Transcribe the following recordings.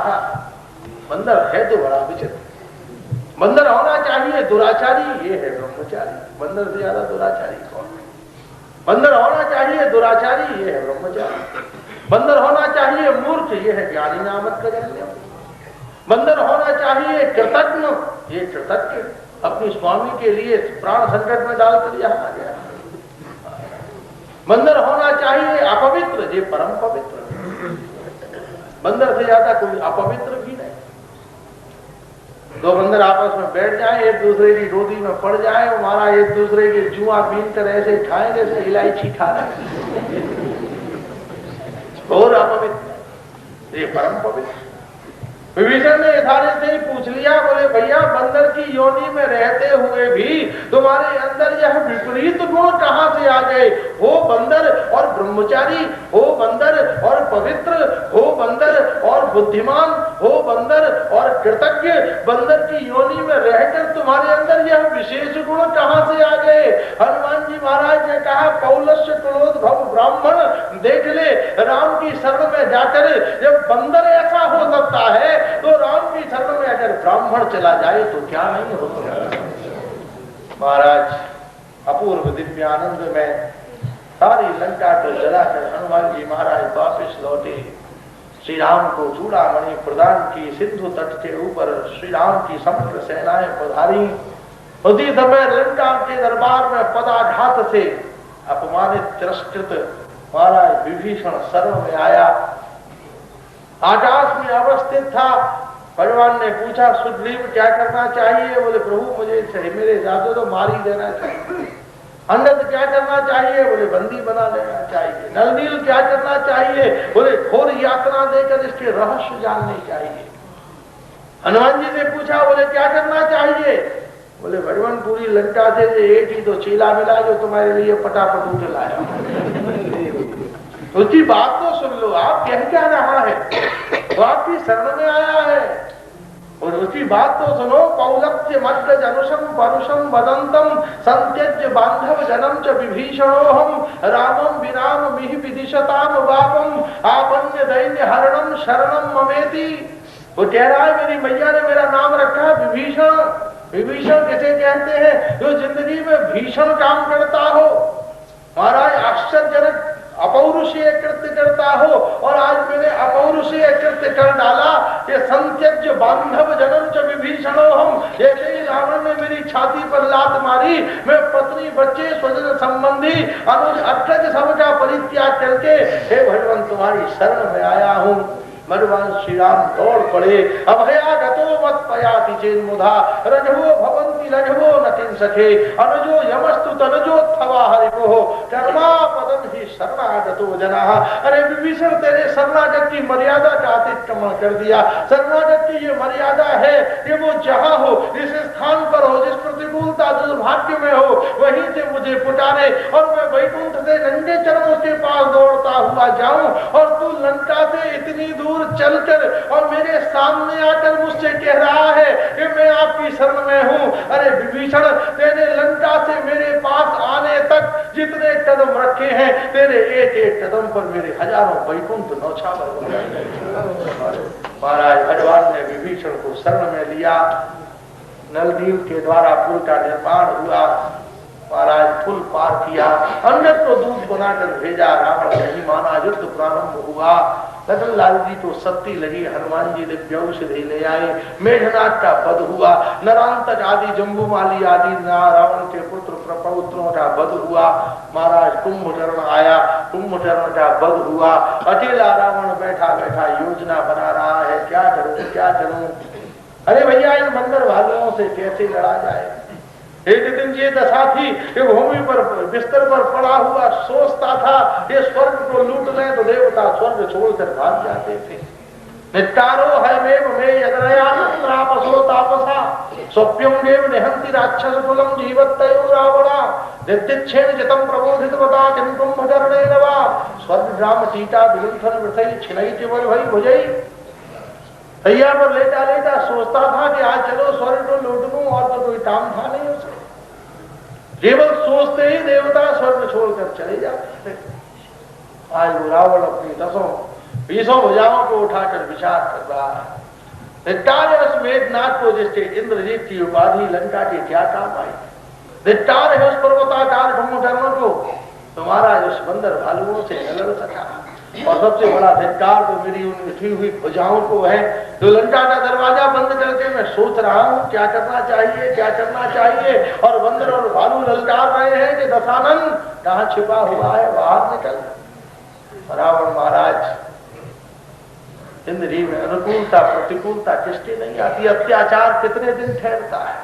था बंदर है तो बड़ा विचित्र, बंदर होना चाहिए दुराचारी, ये है ब्रह्मचारी। बंदर से ज्यादा दुराचारी कौन है? बंदर होना चाहिए दुराचारी, ये है ब्रह्मचारी। बंदर होना चाहिए मूर्ख, ये है ज्ञानी नामक कजन्य। बंदर होना चाहिए कृतज्ञ, ये कृतज्ञ अपनी स्वामी के लिए प्राण संकट में डालकर यहाँ आ गया। बंदर होना चाहिए अपवित्र, ये परम पवित्र। बंदर से ज्यादा कोई अपवित्र भी नहीं। दो बंदर आपस में बैठ जाए, एक दूसरे की गोदी में पड़ जाए, हमारा एक दूसरे के जुआ पीन कर ऐसे खाए जैसे इलायची खा रहे, और अपवित्र, ये परम पवित्र। विभीषण ने यथार्थ से ही पूछ लिया, बोले भैया बंदर की योनि में रहते हुए भी तुम्हारे अंदर यह विपरीत गुण कहां से आ गए? हो बंदर और ब्रह्मचारी, हो बंदर और पवित्र, हो बंदर और बुद्धिमान, हो बंदर और कृतज्ञ, बंदर की योनि में रहकर तुम्हारे अंदर यह विशेष गुण कहां से आ गए? हनुमान जी महाराज ने कहा पौलस्य कुलोद्भव ब्राह्मण, देख ले राम की शरण में जाकर जब बंदर ऐसा हो सकता है तो राम की शरण में अगर ब्राह्मण चला जाए तो क्या नहीं हो सकता। महाराज अपूर्व दिव्य आनंद में सारी लंका को जलाकर हनुमान जी महाराज वापिस लौटे। श्री राम को चूड़ामणि प्रदान की, सिंधु तट के ऊपर श्री राम की समग्र सेनाएं पधारी। उसी समय लंका के दरबार में पदाघात से अपमानित तिरस्कृत महाराज विभीषण शरण में आया। आकाश में अवस्थित था। भगवान ने पूछा सुग्रीव क्या करना चाहिए? बोले प्रभु मुझे मेरे जादू तो मार ही देना चाहिए। अंगद क्या करना चाहिए? बोले बंदी बना लेना चाहिए। नलनील क्या करना चाहिए? बोले घोर यातना देकर इसके रहस्य जानने चाहिए। हनुमान जी से पूछा, बोले क्या करना चाहिए? बोले भगवान पूरी लंका से एक ही तो चीला मिला जो तुम्हारे लिए पटापट उठ लाया। उसकी बात तो सुन लो, आप कह क्या रहा है? तो आपकी शरण में आया है और उसकी बात तो सुनो। पौलस्य मध्य जनुषम परुषम वदंतम संत्यज्य बांधव जनम च विभीषणोहम रामम विराम मिहि विदिशताम बापम आपन्य दैन्य हरणम शरणम ममेति। वो कह रहा है मेरी मैया ने मेरा नाम रखा है विभीषण। विभीषण किसे कहते हैं? जो जिंदगी में भीषण काम करता हो, महाराज आश्चर्यजनक अपौरुषीय कृत्य करता हो, और आज मैंने अपौरुषीय कृत्य कर डाला। ये संत्यज्य बांधव जनम च विभीषणो हम, जैसे ही रावण ने मेरी छाती पर लात मारी, मैं पत्नी बच्चे स्वजन संबंधी अनुज अर्थज सबका परित्याग करके हे भगवान तुम्हारी शरण में आया हूँ। भगवान श्री राम दौड़ पड़े। अभया गतो मत पयाति चेन मुधा रजवो भवंति लघवो नतिन सखे अनुजो यमस्तु तनुजो थवा हरिभो कर्मा पदम ही शरणागतो जना। अरे विभीषण तेरे शरणागत की मर्यादा का अतिक्रमण कर दिया। शरणागत की ये मर्यादा है कि वो जहाँ हो, जिस स्थान पर हो, जिस प्रतिकूलता दुर्भाग्य में हो, वहीं से मुझे पुकारे और मैं वैकुंठ से नंगे चरणों के पास दौड़ता हुआ जाऊं, और तू लंका से इतनी दूर चलकर और मेरे सामने आकर मुझसे कह रहा है कि मैं आपकी शरण में हूं। अरे विभीषण, तेरे लंका से मेरे पास आने तक जितने कदम रखे हैं, तेरे एक एक कदम पर मेरे हजारों वैकुंठ नौछावर हो जाएंगे। महाराज भगवान ने विभीषण को शरण में लिया। नलनील के द्वारा पुर का निर्माण हुआ। महाराज फुल पार किया। अंगद को दूध बनाकर भेजा। रावण नहीं माना। युद्ध प्रारंभ हुआ। लखन लाल जी को सत्ती लगी। हनुमान जी दिव्य औषधि ले आए। मेघनाथ का वध हुआ। नरांतक आदि जम्बूमाली आदि रावण के पुत्र प्रपौत्रों का वध हुआ। महाराज कुंभकर्ण आया। कुंभकर्ण का वध हुआ। अकेला रावण बैठा बैठा योजना बना रहा है, क्या करूं क्या करूं। अरे भैया, इन बंदर भालुओं से कैसे लड़ा जाए। एक दिन ये दशा थी कि भूमि पर बिस्तर पर पड़ा हुआ सोचता था ये स्वर्ग को लूट लें तो देवता स्वर्ग छोड़कर भाग जाते थे। नित्तारो है में यदरया तापसो तापसा स्वप्यों देव निहंति राक्षस कुलम जीवत्तयो रावणा नित्यच्छेन जितम प्रबोधित बता किम कुंभकर्णे नवा स्वर्ग ग्राम सीता विलुंठन वृथई छिनई चिवल भई भुजई। तैयार पर लेटा लेटा सोचता था कि आज चलो स्वर्ग को लूट लूं, और तो कोई काम था नहीं उसे। केवल सोचते ही देवता स्वर्ग छोड़कर चले जाते थे। आज वो रावण अपनी दसों 20 भुजाओं को उठाकर विचार कर रहा है। धिक्कार है उस मेघनाथ को जिसके इंद्रजीत की उपाधि लंका के क्या काम आई। धिक्कार है उस पर्वताकार ब्रह्मकर्ण को तुम्हारा उस बंदर भालुओं से न लड़ सका। और सबसे बड़ा धिक्कार तो मेरी उन उठी हुई भुजाओं को है जो लंका का दरवाजा बंद करके मैं सोच रहा हूँ क्या करना चाहिए, क्या करना चाहिए, और बंदर और भालू ललकार रहे हैं कि दशानन कहाँ छिपा हुआ है, बाहर निकल। रावण महाराज इंद्री में अनुकूलता प्रतिकूलता किसकी नहीं आती। अत्याचार कितने दिन ठहरता है।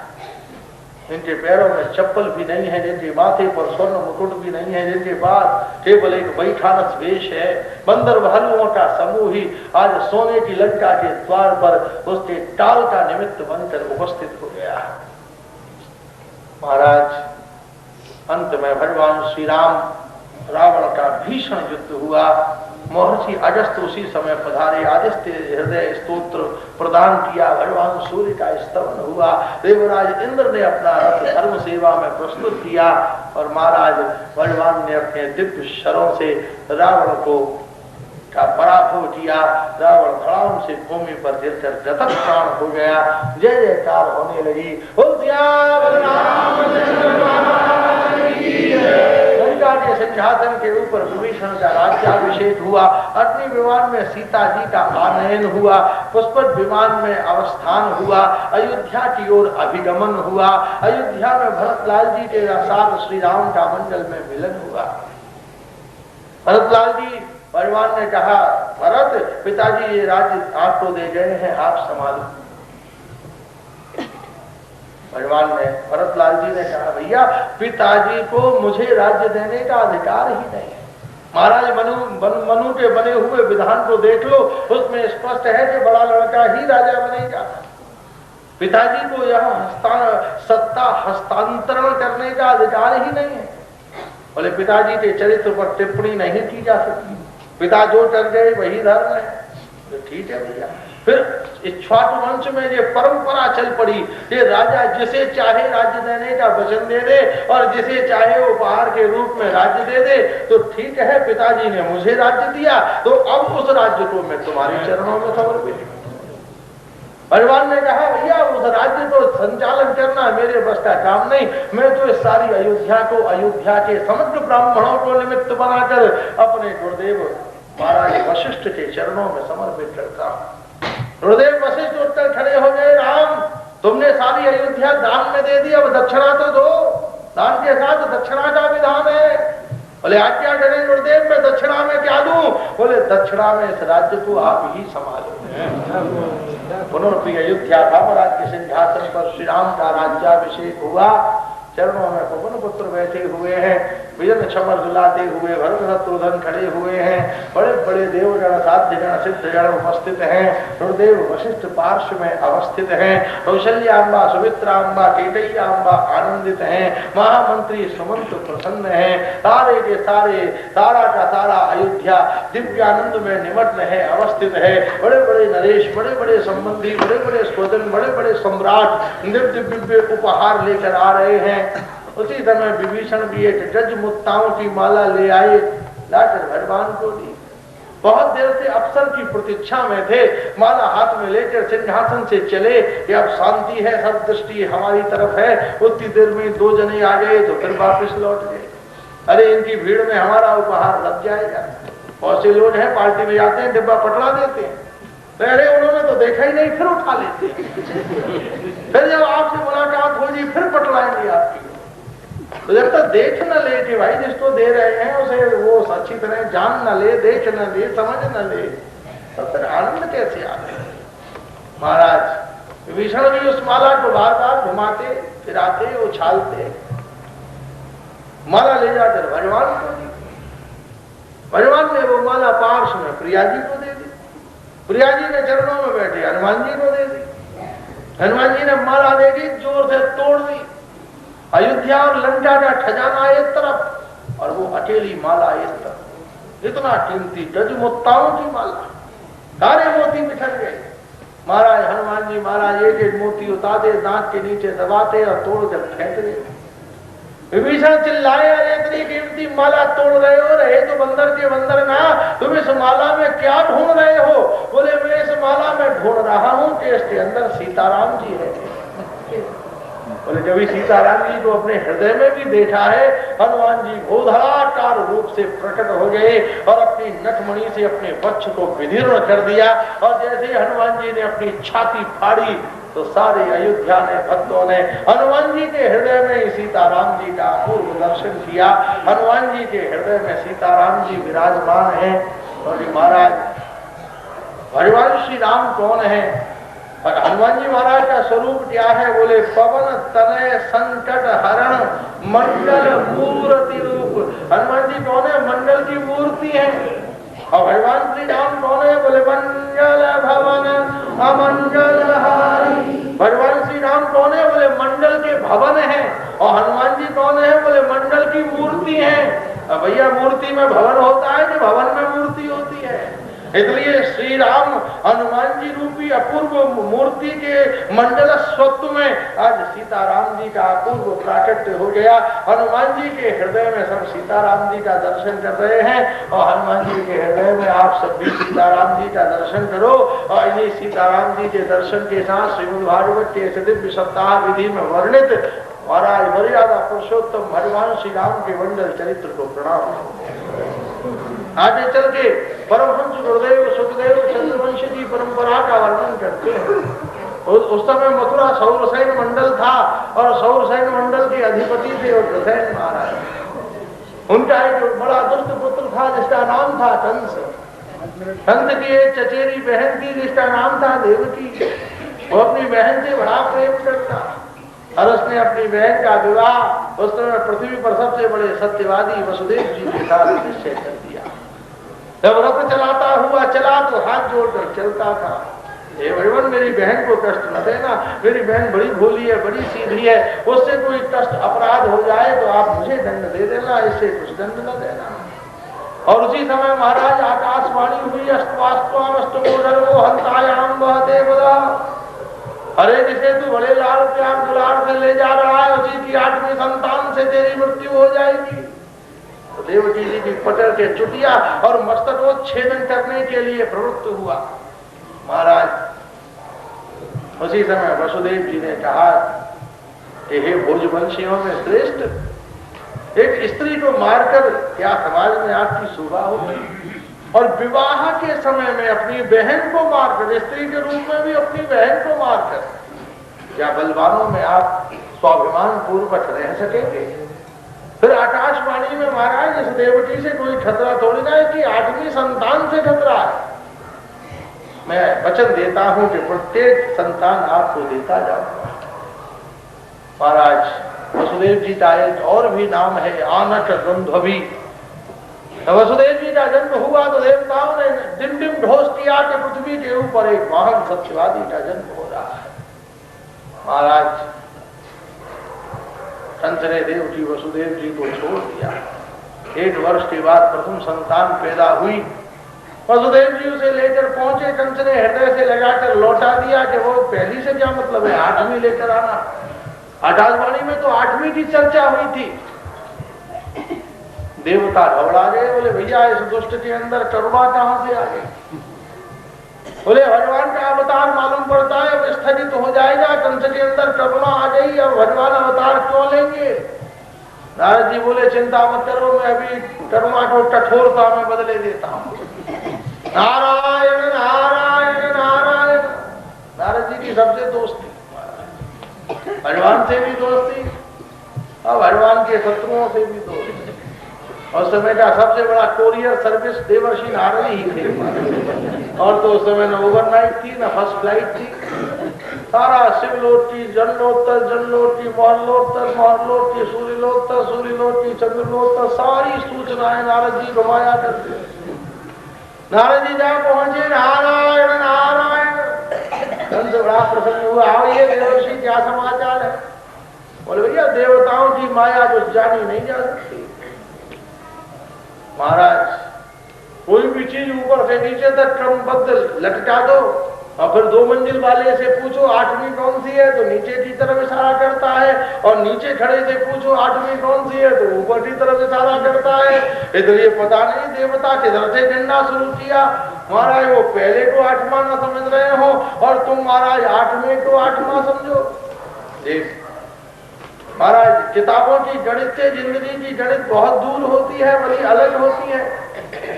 इनके पैरों में चप्पल भी नहीं है, जिनके माथे पर स्वर्ण मुकुट भी नहीं है, जिनके पास केवल एक बैठानस वेश है। बंदर भालुओं का समूह ही आज सोने की लंका के द्वार पर उसके टाल का निमित्त बनकर उपस्थित हो गया। महाराज अंत में भगवान श्री राम रावण का भीषण युद्ध हुआ। महर्षि अगस्त्य उसी समय पधारे, आदित्य हृदय स्तोत्र प्रदान किया, भगवान सूर्य का स्तवन हुआ, देवराज इंद्र ने अपना रथ धर्म सेवा में प्रस्तुत किया और महाराज भगवान ने अपने दिव्य शरों से रावण को का पराभव किया। रावण धड़ाम से भूमि पर गिरकर गतक प्राण हो गया। जय जयकार होने लगी। लंका के सिंहासन के ऊपर विभीषण का राज्याभिषेक हुआ। अग्नि विमान में सीता जी का आनयन हुआ। पुष्पक विमान में अवस्थान हुआ। अयोध्या की ओर अभिगमन हुआ। अयोध्या में भरतलाल जी के साथ श्री राम का मंडल में मिलन हुआ। भरतलाल जी भगवान ने कहा, भरत पिताजी ये राज्य आपको दे गए हैं, आप संभालो। भगवान ने भरतलाल जी ने कहा, भैया पिताजी को मुझे राज्य देने का अधिकार ही नहीं है। महाराज मनु के बने हुए विधान को देख लो, उसमें स्पष्ट है कि बड़ा लड़का ही राजा बनेगा। पिताजी को यहाँ सत्ता हस्तांतरण करने का अधिकार ही नहीं है। बोले पिताजी के चरित्र पर टिप्पणी नहीं की जा सकती। पिता जो कर गए वही धर्म है, तो ठीक है भैया। फिर इक्ष्वाकु वंश में ये परंपरा चल पड़ी कि राजा जिसे चाहे राज्य देने का वचन दे दे और जिसे चाहे उपहार के रूप में राज्य दे दे। तो ठीक है, पिताजी ने मुझे राज्य दिया तो अब उस राज्य को मैं तुम्हारे चरणों में समर्पित। भगवान ने कहा, भैया उस राज्य को संचालन करना मेरे बस का काम नहीं। मैं तो इस सारी अयोध्या को, अयोध्या के समग्र ब्राह्मणों को निमित्त बनाकर अपने गुरुदेव महाराज वशिष्ठ के चरणों में समर्पित करता हूँ। गुरुदेव वशिष्ठ उठकर खड़े हो गए, राम तुमने सारी अयोध्या दान में दे दी, अब दक्षिणा तो दो। दान के साथ दक्षिणा का विधान है। बोले आज्ञा करें गुरुदेव, मैं दक्षिणा में क्या दूं? बोले दक्षिणा में इस राज्य को आप ही संभालो। पुनर्पि अयोध्या महाराज के सिंहासन पर श्री राम का राज्याभिषेक हुआ। चरणों में पवन पुत्र बैठे हुए हैं, विजन क्षमर दिलाते हुए भरत शत्रुघ्न खड़े हुए हैं। बड़े बड़े देवगण साध्यगण सिद्धगण उपस्थित हैं। गुरुदेव वशिष्ठ पार्श्व में अवस्थित हैं। कौशल्याम्बा सुमित्राम्बा केकय्याम्बा आनंदित हैं। महामंत्री सुमंत प्रसन्न हैं। सारे के सारे सारा का सारा अयोध्या दिव्यानंद में निमग्न है, अवस्थित है। बड़े बड़े नरेश, बड़े बड़े संबंधी, बड़े बड़े स्वजन, बड़े बड़े सम्राट दिव्य दिव्य उपहार लेकर आ रहे हैं। उसी समय विभीषण भी एक जजमुक्ताओं की माला ले आए, लाकर भगवान को दी। बहुत देर से अफसर की प्रतीक्षा में थे। माला हाथ में लेकर सिंहासन से चले कि अब शांति है, सब दृष्टि हमारी तरफ है। उतनी देर में 2 जने आ गए तो फिर वापिस लौट गए। अरे इनकी भीड़ में हमारा उपहार लग जाएगा। बहुत से लोग हैं पार्टी में जाते हैं, डिब्बा पटला देते हैं, अरे उन्होंने तो देखा ही नहीं, फिर उठा लेते हैं। फिर जब आपसे मुलाकात होगी फिर पटलाएंगे आपकी। तो जब तक देख न ले कि भाई जिसको दे रहे हैं उसे वो अच्छी तरह जान न ले, देख न ले, समझ न ले, तब तक आनंद कैसे आते। महाराज विभीषण भी उस माला को बार बार घुमाते फिराते उछालते। माला ले जाकर भगवान को दी। भगवान ने वो माला पार्श में प्रिया जी को दे दी। प्रिया जी के चरणों में बैठे हनुमान जी को दे दी। हनुमान जी ने माला देगी जोर से तोड़ दी। अयोध्या और लंका का खजाना एक तरफ और वो अकेली माला एक तरफ। इतना कीमती जजमुक्ताओं की माला, सारे मोती बिखर गए। महाराज हनुमान जी महाराज एक एक मोती उतारते, दांत के नीचे दबाते और तोड़ कर फेंक देते। विभीषण चिल्लाए, अरे इतनी कीमती माला तोड़ रहे हो, रहे तो बंदर के बंदर ना, तुम इस माला में क्या ढूंढ रहे हो? बोले मैं इस माला में ढूंढ रहा हूं कि इसके अंदर सीताराम जी है। बोले जब सीताराम जी को अपने हृदय में भी देखा है, हनुमान जी भूधराकार रूप से प्रकट हो गए और अपनी नखमणि से अपने वक्ष को विदीर्ण कर दिया। और जैसे ही हनुमान जी ने अपनी छाती फाड़ी तो सारे अयोध्या ने भक्तों ने हनुमान जी के हृदय में ही सीताराम जी का अपूर्व दर्शन किया। हनुमान जी के हृदय में सीताराम जी विराजमान हैं। और महाराज भगवान श्री राम कौन है? और हनुमान जी महाराज का स्वरूप क्या है? बोले पवन तनय संकट हरण मंडल मूर्ति रूप। हनुमान जी कौन है? मंडल की मूर्ति है। और भगवान श्री राम कौन है? बोले मंगल भवन अमंगल हारी। भगवान श्री राम कौन है? बोले मंडल के भवन है। और हनुमान जी कौन है? बोले मंडल की मूर्ति है। भैया मूर्ति में भवन होता है कि भवन में मूर्ति होती है? इसलिए श्री राम हनुमान जी रूपी अपूर्व मूर्ति के मंडल स्वत्व में आज सीताराम जी का अपूर्व प्राकट्य हो गया। हनुमान जी के हृदय में सब सीताराम जी का दर्शन कर रहे हैं। और हनुमान जी के हृदय में आप सब भी सीताराम जी का दर्शन करो। और इन्हीं सीताराम जी के दर्शन के साथ श्रीमद् भागवत के दिव्य सप्ताह विधि में वर्णित महाराज मर्यादा पुरुषोत्तम भगवान श्री राम के मंडल चरित्र को प्रणाम। आगे चल के परमहंस गुरुदेव सुखदेव चंद्रवंशी जी परंपरा का वर्णन करते हैं। उस समय मथुरा सौरसेन मंडल था और सौरसेन मंडल के अधिपति थे उग्रसेन महाराज। उनका एक बड़ा दुष्ट पुत्र था जिसका नाम था कंस। कंस की एक चचेरी बहन थी जिसका नाम था देवकी। वो अपनी बहन से बड़ा प्रेम करता और उसने अपनी बहन का विवाह उस समय पृथ्वी पर सबसे बड़े सत्यवादी वसुदेव जी के साथ निश्चय कर दिया। जब रथ चलाता हुआ चला तो हाथ जोड़कर चलता था, हे भगवान मेरी बहन को कष्ट न देना, मेरी बहन बड़ी भोली है, बड़ी सीधी है, उससे कोई कष्ट अपराध हो जाए तो आप मुझे दंड दे देना, इससे कुछ दंड न देना। और उसी समय महाराज आकाशवाणी हुई, अस्तवास्तवास्तमोधर्मो हंतायाम वहते बदा। अरे जिसे तू बड़े लाल प्यार दुलार से ले जा रहा है उसी की 8वीं संतान से तेरी मृत्यु हो जाएगी। तो देवकी जी की पकड़ के चुटिया और मस्तकोच्छेदन करने के लिए प्रवृत्त हुआ। महाराज उसी समय वसुदेव जी ने कहा कि हे भोजवंशियों में श्रेष्ठ, एक स्त्री को मारकर क्या समाज में आपकी शोभा होगी? और विवाह के समय में अपनी बहन को मारकर, स्त्री के रूप में भी अपनी बहन को मारकर, क्या बलवानों में आप स्वाभिमान पूर्वक रह सकेंगे? फिर आकाशवाणी में महाराज इस देवकी से कोई खतरा थोड़ी ना है कि 8वीं संतान से खतरा है। मैं वचन देता हूं कि प्रत्येक संतान आपको देता जाऊंगा। महाराज वसुदेव जी का एक और भी नाम है आनक गंधवी। वसुदेव जी का जन्म हुआ तो देवताओं ने डिम डिम घोष किया कि पृथ्वी के ऊपर एक महान सत्यवादी का जन्म हो रहा है। महाराज कंस ने देवकी वसुदेव जी को छोड़ दिया। 1 वर्ष के बाद प्रथम संतान पैदा हुई। वसुदेव जी उसे लेकर पहुंचे, कंस ने हृदय से लगाकर लौटा दिया कि वो पहली से क्या मतलब है, 8वीं लेकर आना। आकाशवाणी में तो 8वीं की चर्चा हुई थी। देवता घबरा गए, बोले भैया इस दुष्ट के अंदर करुणा कहां से आ गई? बोले भगवान का अवतार मालूम पड़ता है, अब स्थगित हो जाएगा, कंस के अंदर करुणा आ गई, अब भगवान अवतार क्यों लेंगे? नारद जी बोले चिंता मत करो, मैं अभी करुणा को कठोरता में बदले देता हूँ। नारायण नारायण नारायण। नारद जी की सबसे दोस्ती, भगवान से भी दोस्ती और भगवान के शत्रुओं से भी दोस्ती। और समय का सबसे बड़ा कोरियर सर्विस देवर्षि नारद ही थे। और तो उस समय न ओवरनाइट थी न फर्स्ट फ्लाइट थी। सारा शिवलोक की, जनलोत्तर जनलोक की, महलोत्तर महलोक की, सूर्यलोत्तर सूर्यलोक की, चंद्रलोत्तर, सारी सूचनाएं नारद जी घुमाया करते। नारद जी जहाँ पहुंचे, नारायण नारायण। कंस बड़ा प्रसन्न हुआ, आओ ये देवर्षि क्या समाचार है? बोले भैया देवताओं की माया कुछ जानी नहीं जा सकती। महाराज कोई भी चीज ऊपर से नीचे तक क्रमबद्ध लटका दो और फिर 2 मंजिल वाले से पूछो 8वीं कौन सी है तो नीचे की तरफ इशारा करता है, और नीचे खड़े से पूछो आठवीं कौन सी है तो ऊपर की तरफ इशारा करता है। इधर ये पता नहीं देवता किधर से गिनना शुरू किया। महाराज वो पहले को आठवां न समझ रहे हो और तुम महाराज आठवें को आठवां समझो। देख महाराज किताबों की गणित से जिंदगी की गणित बहुत दूर होती है, बड़ी अलग होती है।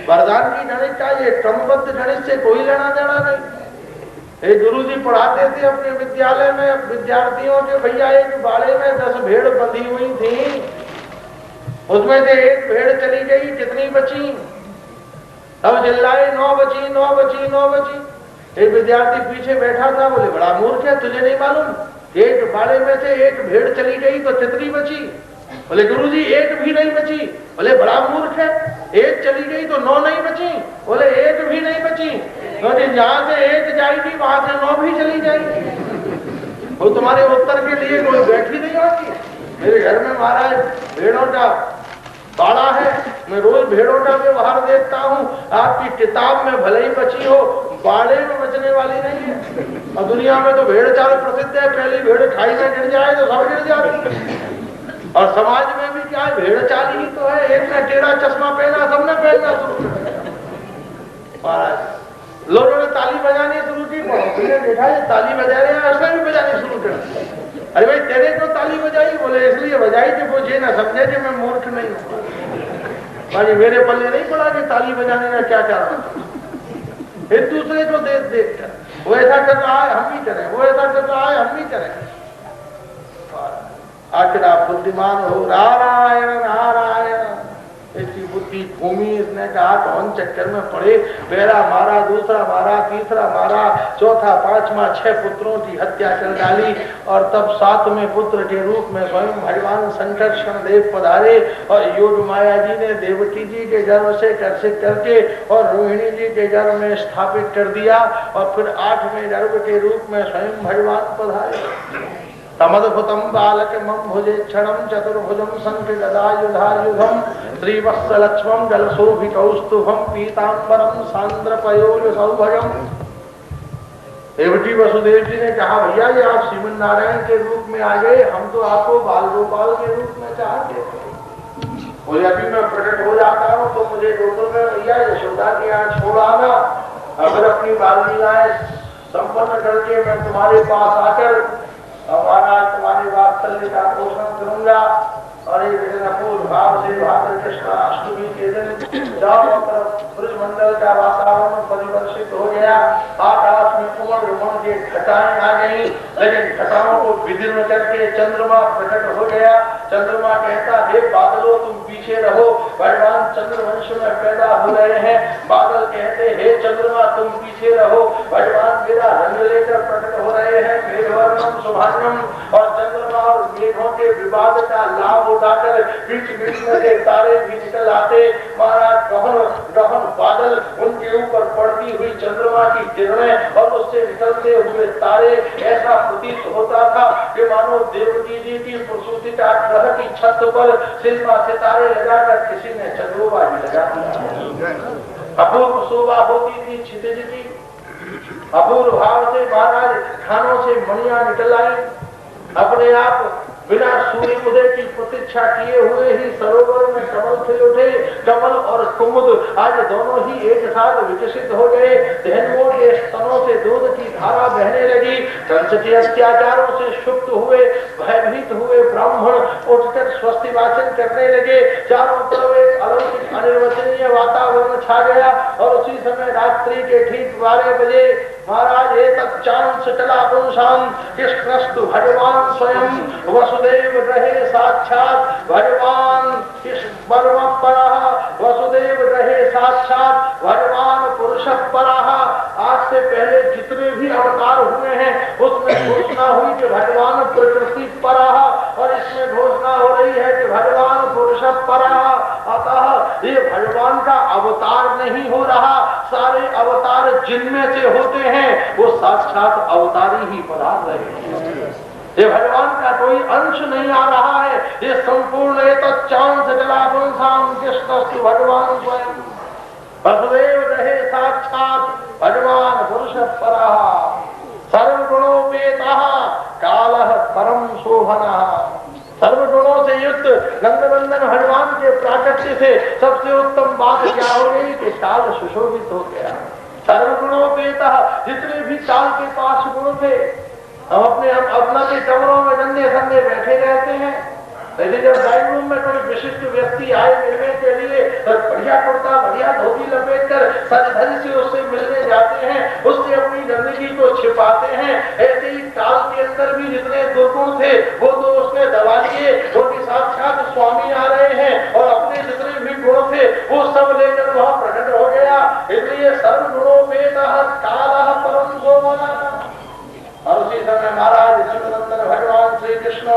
वरदान की गणित का ये क्रमबद्ध गणित से कोई लेना देना नहीं। एक गुरुजी पढ़ाते थे अपने विद्यालय में विद्यार्थियों के, भैया एक बाड़े में 10 भेड़ बंधी हुई थी, उसमें से एक भेड़ चली गई, कितनी बची? अब चिल्लाए 9 बची 9 बची 9 बची। एक विद्यार्थी पीछे बैठा था, बोले बड़ा मूर्ख है, तुझे नहीं मालूम एक बाड़े में से एक भेड़ चली गई तो कितनी बची? बोले गुरुजी एक भी नहीं बची। बोले बड़ा मूर्ख है, एक चली गई तो 9 नहीं बची। बोले एक भी नहीं बची, तो जहां से एक जाएगी वहां से 9 भी चली जाएगी। वो तुम्हारे उत्तर के लिए कोई बैठी नहीं होती। मेरे घर में महाराज भेड़ों का बाड़ा है, मैं रोज भेड़ों का व्यवहार देखता हूँ। आपकी किताब में भले ही बची हो, बाड़े में बचने वाली नहीं है। और दुनिया में तो भेड़ चाल प्रसिद्ध है, पहली भेड़ खाई में गिर जाए तो सब गिर जाते। और समाज में भी क्या है, भेड़ चाल ही तो है। एक ने टेढ़ा चश्मा पहना, सबने पहनना शुरू कर। लोगों ने ताली बजानी शुरू की, पड़ोसी ने देखा ये ताली बजा रहे हैं, उसने भी बजानी शुरू कर। अरे भाई तेरे को ताली बजाई? बोले इसलिए बजाई कि वो ये ना समझे कि मैं मूर्ख नहीं हूँ। भाई मेरे पल्ले नहीं पड़ा कि ताली बजाने का क्या रहा। एक दूसरे को देख देख कर वो ऐसा कर रहा है हम भी करें, वो ऐसा कर रहा है हम भी करें। आखिर आप बुद्धिमान हो। नारायण नारायण इसकी बुद्धि घूमी। इसने कहा कौन चक्कर में पड़े, पहला मारा, दूसरा मारा, तीसरा मारा, चौथा, पांचवा, 6 पुत्रों की हत्या कर डाली। और तब 7वें पुत्र के रूप में स्वयं भगवान शंकर शनिदेव पधारे और योग माया जी ने देवकी जी के गर्भ से कर्षित करके और रोहिणी जी के गर्भ में स्थापित कर दिया। और फिर 8वें गर्भ के रूप में स्वयं भगवान पधारे। तमद्भुतम बालकमं भुजे क्षणं चतुर्भुजं शंखगदायुधायुधं श्रीवत्सलक्ष्मं जलशोभितौस्तुभं पीतांबरं सांद्रपयोजसौभगं। देवकी वसुदेव जी ने कहा भैया ये आप श्रीमन नारायण के रूप में आ गए, हम तो आपको बाल गोपाल के रूप में चाहते थे। बोले अभी मैं प्रकट हो जाता हूँ तो मुझे गोकुल में भैया यशोदा के यहाँ छोड़ आना। अगर अपनी बाल लीलाएं संपन्न करके मैं तुम्हारे पास आकर हमारा तुम्हारी वात्सल्य का पोषण करूंगा। और एक दिन अपूर्व भाव से भाद्र कृष्ण अष्टमी के दिन चारों तरफ ब्रजमंडल का वातावरण परिवर्तित हो गया। आकाश में उमड़ उमड़ के घटाएं आ गई, लेकिन घटाओं को विदीर्ण करके चंद्रमा प्रकट हो गया। चंद्रमा कहता हे बादलों तुम पीछे रहो, भगवान चंद्रवंश में पैदा हो रहे हैं। बादल कहते हे चंद्रमा तुम पीछे रहो, भगवान मेरा रंग लेकर प्रकट हो रहे हैं। मेघवर्णम शुभांगम। और चंद्रमा और मेघों के विवाद का लाभ उठाकर बीच बीच में से तारे भी निकल आते। महाराज गहन बादल उनके ऊपर पड़ती हुई चंद्रमा की किरणें और उससे निकलते हुए तारे, ऐसा प्रतीत होता था कि मानो देवकी जी की प्रसूति का ग्रह की छत पर सिल्वा सितारे लगाकर किसी ने चंद्रोबा भी लगा दिया। अपूर्व शोभा होती थी क्षितिज की। अपूर्व भाव से महाराज खानों से मणियां निकल आई। अपने आप बिना सूर्य उदय की प्रतीक्षा किए हुए ही सरोवर में कमल खिल उठे। कमल और कुमुद आज दोनों ही एक साथ विकसित हो गए। धेनुओं के स्तनों से दूध की धारा बहने लगी। कंस के अत्याचारों से क्षुब्ध हुए, भयभीत हुए ब्राह्मण उठकर स्वस्ति वाचन करने लगे। चारों तरफ एक अलौकिक अनिर्वचनीय वातावरण छा गया। और उसी समय रात्रि के ठीक 12 बजे महाराज एक चांद चला पुंसाम कृष्णस्तु भगवान स्वयं वसुदेव रहे साक्षात। भगवान वसुदेव रहे साक्षात भगवान पुरुष परः। आज से पहले जितने भी अवतार हुए हैं उसमें घोषणा हुई कि भगवान प्रकृति परः, और इसमें घोषणा हो रही है कि भगवान पुरुष परः। अतः ये भगवान का अवतार नहीं हो रहा, सारे अवतार जिनमें से होते हैं वो साक्षात अवतारी ही पधार रहे हैं। ये भगवान का कोई अंश नहीं आ रहा है, ये संपूर्ण चांद जलापुंसाम कृष्णस्तु भगवान स्वयं वसुदेव रहे साक्षात भगवान पुरुष परः। सर्वगुणोपेतः कालः परम शोभनः। सर्वगुणों से युक्त नंदनंदन हनुमान के प्राकट्य से सबसे उत्तम बात क्या हो गई कि ताल सुशोभित हो गया। सर्वगुणों के जितने भी ताल के पास गुण थे, हम अपना के कमरों में नंदे संदे बैठे रहते हैं। लेकिन जब ड्राइंग रूम में कोई विशिष्ट व्यक्ति आए मिलने के लिए तो बढ़िया कुर्ता बढ़िया धोती लपेट कर सज धज से उससे मिलने जाते हैं, उससे अपनी गंदगी को छिपाते हैं। ऐसे ही ताल के अंदर भी जितने दुर्गुण थे वो तो उसने दबा लिए, क्योंकि साक्षात स्वामी आ रहे हैं और अपने जितने भी गुण थे वो सब लेकर वहां प्रकट हो गया। इसलिए सर्वगुणों में काल परम सोमना। और उसी समय महाराज नंदनंदन भगवान श्री कृष्ण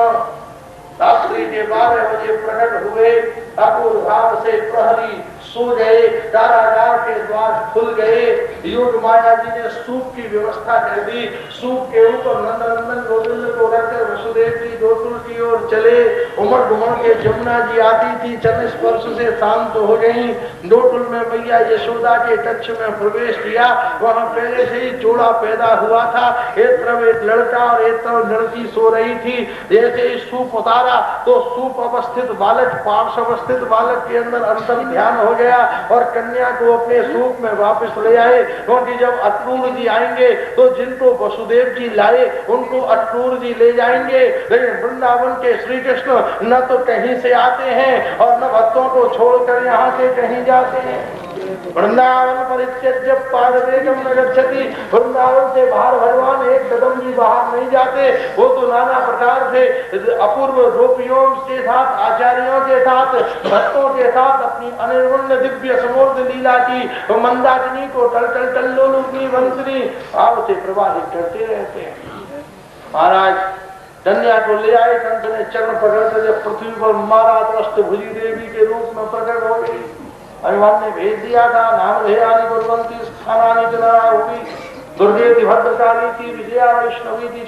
रात्रि के 12 बजे प्रकट हुए। अपूर्व भाव से प्रहरी सो गए, कारागार के द्वार खुल गए। योग माया जी ने सूप की व्यवस्था कर दी। सूप के ऊपर नंदनंदन गोविंद को रखकर वसुदेव जी गोकुल की ओर चले। उमड़ घुमड़ के जमुना जी आती थी, चरण स्पर्श से शांत हो गई। गोकुल में मैया यशोदा के कक्ष में प्रवेश किया। वहां पहले से ही जोड़ा पैदा हुआ था, एक तरफ एक लड़का और एक तरफ लड़की सो रही थी। जैसे ही सूप उतारा तो सूप अवस्थित बालक पार्श्व अवस्थित बालक के अंदर अंतर ध्यान हो गया और कन्या को अपने सूप में वापस ले आए। क्योंकि जब अक्रूर जी आएंगे तो जिनको वसुदेव जी लाए उनको अक्रूर जी ले जाएंगे। लेकिन वृंदावन के श्री कृष्ण न तो कहीं से आते हैं और न भक्तों को छोड़कर यहाँ से कहीं जाते हैं। वृंदावन परित्यज्य पादवेगम न गच्छति। वृंदावन से बाहर भगवान एक कदम भी बाहर नहीं जाते। वो तो नाना प्रकार से अपूर्व गोपियों के साथ, आचार्यों के साथ, भक्तों के साथ अपनी अनिर्वण्य दिव्य समूर्ध लीला की मंदाकिनी को टल टल टल्लोलुकी वंशनी भाव से प्रवाहित करते रहते हैं। महाराज कन्या को ले आए, कंस ने चरण पकड़कर जब पृथ्वी पर मारा तो अष्टभुजी देवी के रूप में प्रकट हो गई। हनुमान ने भेज दिया था, नाम धेयानि गुरवंती स्थानानि जनारोपी दुर्गेति भद्रकाली थी विजया वैष्णवी थी।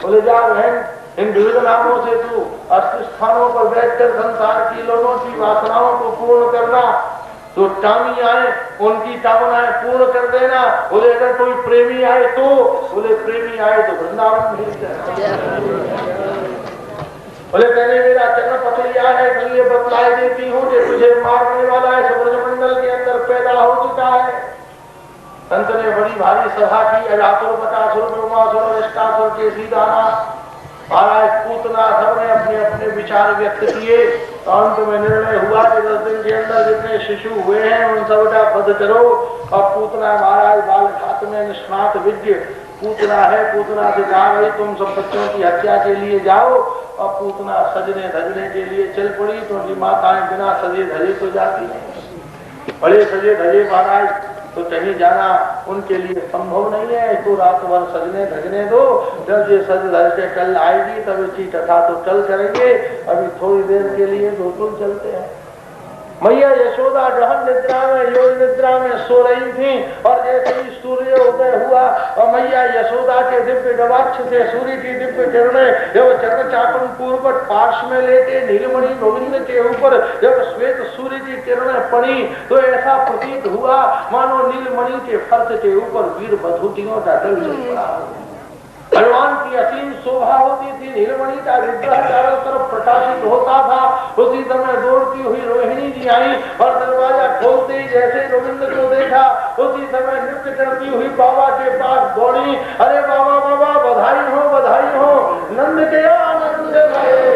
बोले जा बहन, इन विविध नामों से तू 80 स्थानों पर बैठकर संसार की लोगों की वासनाओं को पूर्ण करना। तो कामी आए उनकी कामनाएं पूर्ण कर देना। बोले अगर कोई प्रेमी आए तो, बोले प्रेमी आए तो वृंदावन भेज देना। बोले पहले मेरा चरण पत्र लिया है, इसलिए बतलाए देती हूँ कि तुझे मारने वाला है ब्रजमंडल के अंदर पैदा हो चुका है। संत ने बड़ी भारी सभा की। अजासुर बकासुर ब्रह्मासुर निष्ठासुर के सीधाना महाराज पूतना सबने अपने अपने विचार व्यक्त किए। तो अंत में निर्णय हुआ कि 10 दिन के अंदर जितने शिशु हुए हैं उन सबका वध करो। और पूतना महाराज बालखात में निष्णात विज्ञ पूतना है। पूतना से कहा भाई तुम सब बच्चों की हत्या के लिए जाओ। और पूतना सजने धजने के लिए चल पड़ी। तो उनकी माताएं बिना सजे धजे तो जाती नहीं। बड़े सजे धजे महाराज तो कहीं जाना उनके लिए संभव नहीं है। तो रात भर सजने धजने दो, जब ये सज धज के कल आएगी तब इसकी कथा तो कल करेंगे। अभी थोड़ी देर के लिए गोकुल चलते हैं। मैया यशोदा गहन निद्रा में, योग निद्रा में सो रही थी। और जैसे ही सूर्य उदय हुआ और मैया यशोदा के दिव्य गवाक्ष से सूर्य की दिव्य किरणें जब चरण चापन पूर्वक पार्श्व में लेके नीलमणि गोविंद के ऊपर जब श्वेत सूर्य की किरणें पड़ी तो ऐसा प्रतीत हुआ मानो नीलमणि के फर्श के ऊपर वीर बधूतियों का दल चल पड़ा। भगवान की असीम शोभा होती थी। नीलमणि का विग्रह चारों तरफ प्रकाशित होता था। उसी समय दौड़ती हुई रोहिणी जी आई और दरवाजा खोलते ही जैसे गोविंद को देखा उसी समय नृत्य करती हुई बाबा के पास दौड़ी। अरे बाबा बाबा बधाई हो नंद के आनंद भये।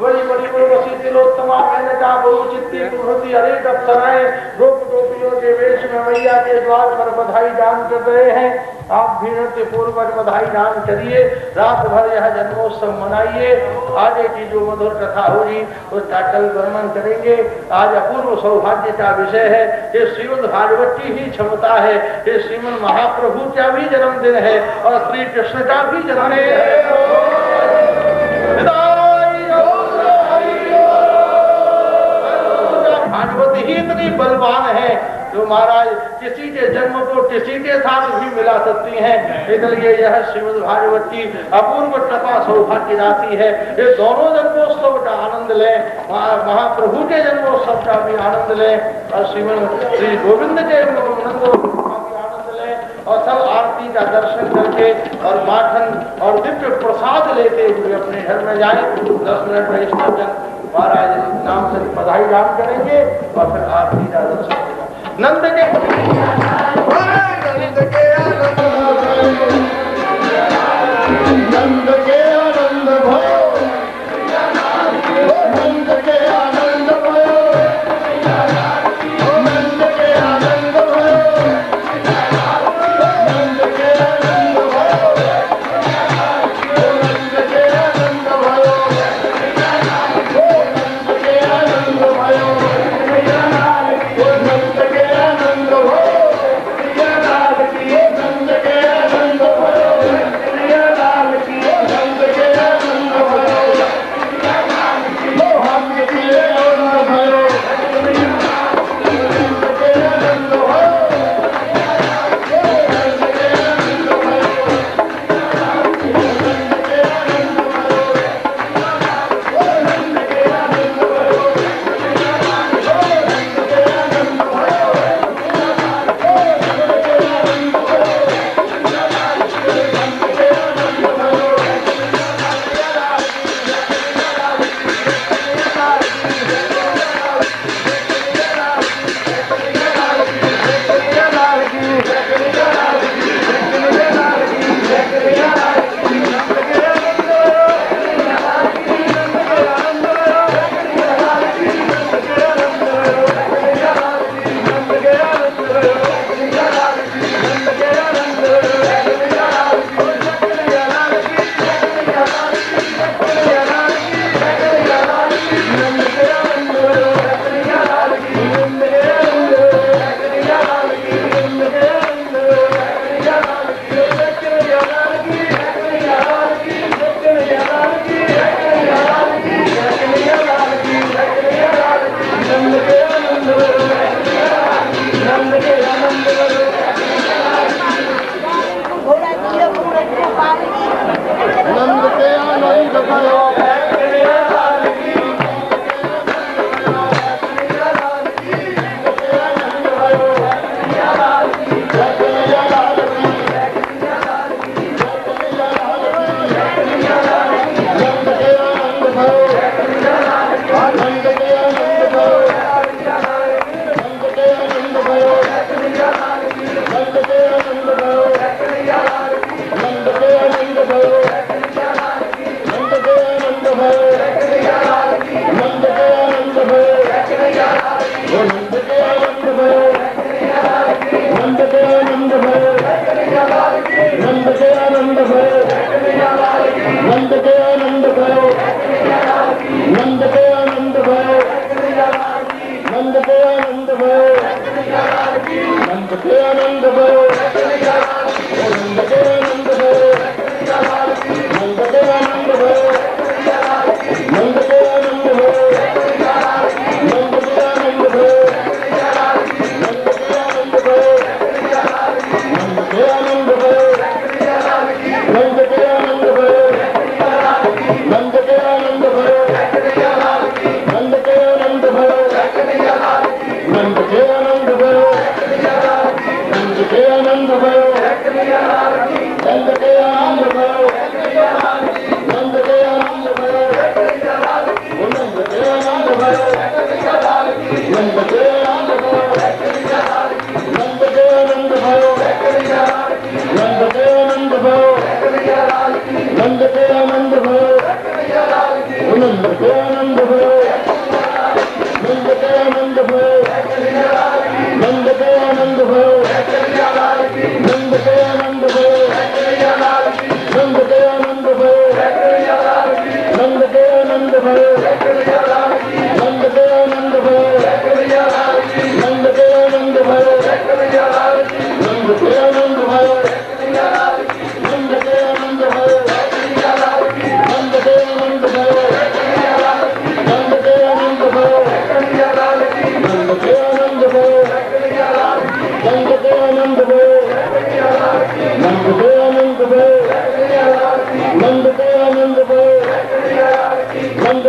बड़ी बड़ी वसी तिलोत्तमा मेनका बहुचित्ती कुहती अनेक अप्सराएं गोप गोपियों के वेश में मैया के द्वार पर बधाई दान कर रहे हैं। आप भी नृत्य पूर्वक बधाई दान करिए। रात भर यह जन्मोत्सव मनाइए। आगे की जो मधुर कथा होगी उसका कल वर्णन करेंगे। आज अपूर्व सौभाग्य का विषय है कि श्रीमद् भागवत की ही क्षमता है कि श्रीमद् महाप्रभु का भी जन्मदिन है और श्री कृष्ण का भी जन्मदिन है। बलवान है जो महाराज किसी के जन्म को किसी के साथ भी मिला सकती हैं। इसलिए यह श्रीमद् भागवत की अपूर्व कृपा सौभाग्य राशि है। ये दोनों जन्मोत्सव का आनंद लें, महाप्रभु के जन्मोत्सव का भी आनंद लें और श्री गोविंद के आनंद लें और सब आरती का दर्शन करके और माखन और दिव्य प्रसाद लेते हुए अपने घर में जाए। 10 मिनट वैष्णव जन महाराज नाम से बधाई राम करेंगे और फिर आरती का दर्शन करेंगे। नंद के नंद के नंद के आनंद भयो, नंद के आनंद भयो, नंद के आनंद भयो, नंद के आनंद भयो, नंद के आनंद भयो, नंद के आनंद भयो, नंद के आनंद भयो।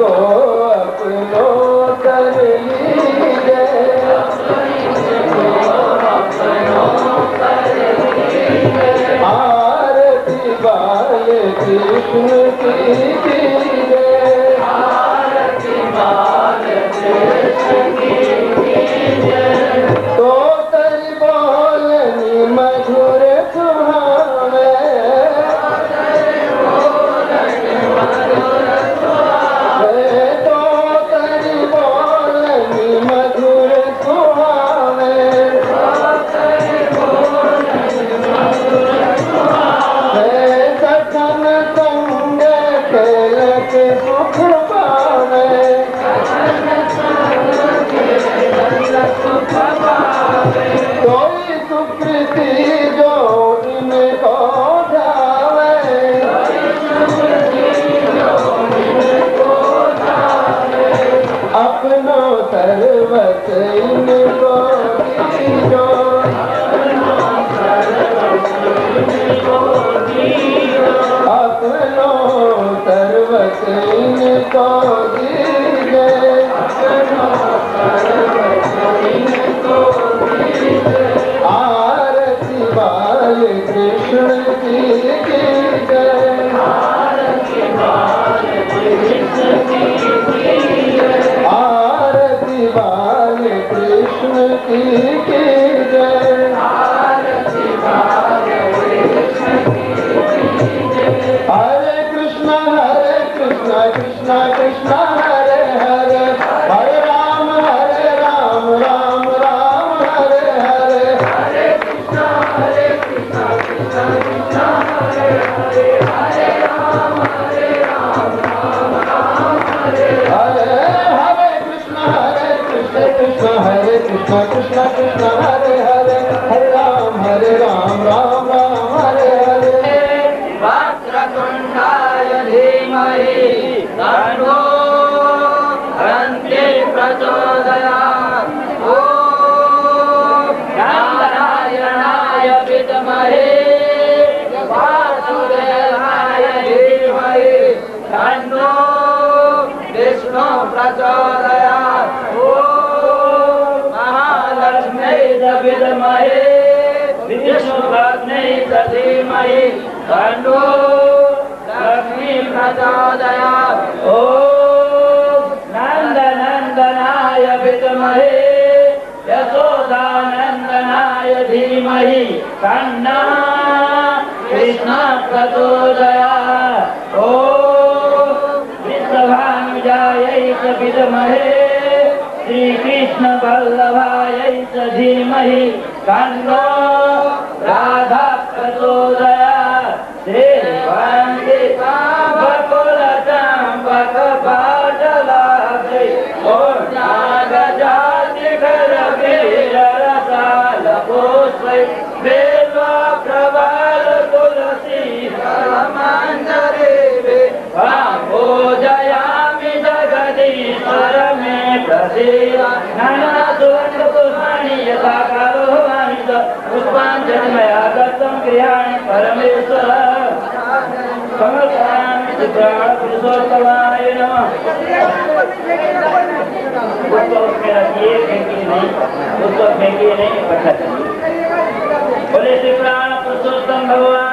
को अपनो कर लीजिए, आरती बाल कृष्ण की कीजिए, आरती बाल कृष्ण की कीजिए। तो तेरी बोलनी मधुर सुहावे, तो तेरी बोलनी मधुर सुहावे, सखन संग खेलत सुख पावे, कोई सुकृति जो इनको जावे, अपनो सर्वत इनको दीजो, अपनो सर्वत इनको दीजे, आरती बाल कृष्ण की कीजिए, आरती बाल कृष्ण की कीजिए, आरती बाल कृष्ण की कीजिए, आरती बाल कृष्ण की कीजिए। हरे कृष्ण कृष्ण कृष्ण हरे हरे, हरे राम राम राम हरे हरे, हरे कृष्ण कृष्ण कृष्ण हरे हरे, हरे राम राम राम हरे हरे, हरे कृष्ण कृष्ण हरे कृष्ण कृष्ण कृष्ण हरे हरे, हरे राम राम हरे हरे। वक्रतुण्डाय धीमहि तन्नो दन्ति प्रचोदयात्। ॐ नारायणाय विद्महे वासुदेवाय धीमहि तन्नो विष्णु प्रचोदयात्। ॐ महालक्ष्म्यै विद्महे विष्णुपत्न्यै धीमहि तन्नो लक्ष्मी प्रचोदयात्। ॐ नन्दनन्दनाय विद्महे यशोदानन्दनाय धीमहि तन्नो कृष्ण प्रचोदयात्। ॐ विश्वभानुजायै च विद्महे श्रीकृष्ण वल्लभायै च धीमहि तन्नो राधा प्रचोदयात्। बकुलचम्बक पाटलाभै नागजातिकर वीररसालपुष्पै बेल्वा प्रबल तुलसी मंजरी भोजयामि जगदीश्वर मे प्रसीद। नानासुवर्णपुष्पाणि यथा कालो भवामि च पुष्पाञ्जलि मया दत्तं गृहाणि परमेश्वर समर्पयामि पुरुषोत्तमाय नमः। उसको रखिए, फेंकिए नहीं, उसको फेंकिए नहीं, इकट्ठा करिए। बोले श्री प्राण पुरुषोत्तम भगवान